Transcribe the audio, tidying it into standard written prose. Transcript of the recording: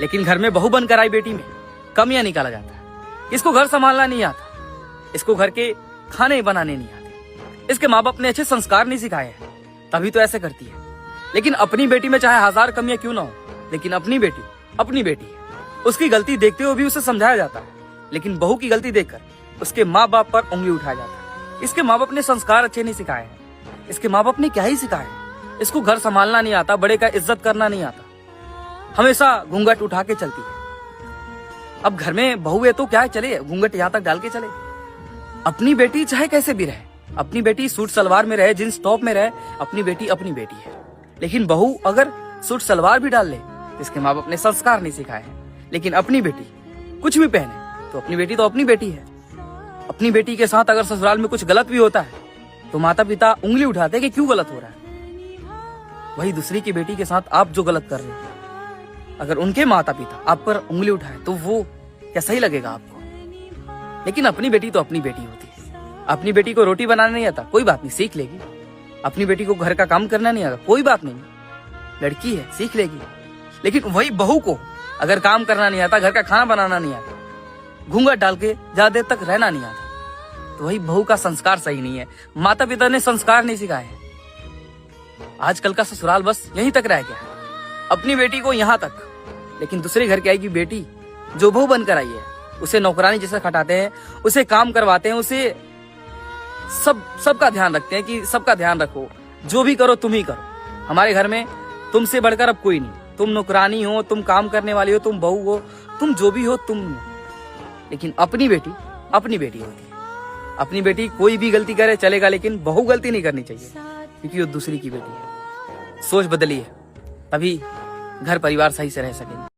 लेकिन घर में बहू बनकर आई बेटी में कमियां निकाला जाता है। इसको घर संभालना नहीं आता, इसको घर के खाने बनाने नहीं आते, इसके माँ बाप ने अच्छे संस्कार नहीं सिखाए हैं, तभी तो ऐसे करती है। लेकिन अपनी बेटी में चाहे 1000 कमियां क्यों ना हो, लेकिन अपनी बेटी है। उसकी गलती देखते हुए भी उसे समझाया जाता है, लेकिन बहू की गलती देखकर उसके माँ बाप पर उंगली उठाया जाता है। इसके माँ बाप ने संस्कार अच्छे नहीं सिखाए हैं, इसके माँ बाप ने क्या ही सिखाया है। इसको घर संभालना नहीं आता, बड़े का इज्जत करना नहीं आता, हमेशा घूंघट उठा के चलती है। अब घर में बहू है तो क्या है, चले घूंघट यहाँ तक डाल के चले। अपनी बेटी चाहे कैसे भी रहे, अपनी बेटी सूट सलवार में रहे, जींस टॉप में रहे, अपनी बेटी है। लेकिन बहू अगर सूट सलवार भी डाल ले, इसके माँ बाप ने संस्कार नहीं सिखाए हैं। लेकिन अपनी बेटी कुछ भी पहने तो अपनी बेटी है। अपनी बेटी के साथ अगर ससुराल में कुछ गलत भी होता है तो माता पिता उंगली उठाते हैं कि क्यों गलत हो रहा है। वही दूसरी की बेटी के साथ आप जो गलत कर रहे हो, अगर उनके माता पिता आप पर उंगली उठाए तो वो क्या सही लगेगा आपको। लेकिन अपनी बेटी तो अपनी बेटी होती है। अपनी बेटी को रोटी बनाना नहीं आता, कोई बात नहीं, सीख लेगी। अपनी बेटी को घर का काम करना नहीं आता, कोई बात नहीं, लड़की है, सीख लेगी। लेकिन वही बहू को अगर काम करना नहीं आता, घर का खाना बनाना नहीं आता, घूंघट डाल के ज्यादा देर तक रहना नहीं आता, तो वही बहू का संस्कार सही नहीं है। माता पिता ने संस्कार नहीं सिखाए। आजकल का ससुराल बस यहीं तक रह गया है, अपनी बेटी को यहाँ तक। लेकिन दूसरे घर की आएगी बेटी जो बहू बनकर आई है, उसे नौकरानी जैसा खटाते हैं, उसे काम करवाते हैं, उसे सबका ध्यान रखते हैं कि सबका ध्यान रखो, जो भी करो तुम ही करो, हमारे घर में तुमसे बढ़कर अब कोई नहीं। तुम नौकरानी हो, तुम काम करने वाली हो, तुम बहू हो, तुम जो भी हो तुम। लेकिन अपनी बेटी होती है। अपनी बेटी कोई भी गलती करे चलेगा, लेकिन बहू गलती नहीं करनी चाहिए, क्योंकि वो दूसरी की बेटी है। सोच बदलिए, तभी घर परिवार सही से रह सकेंगे।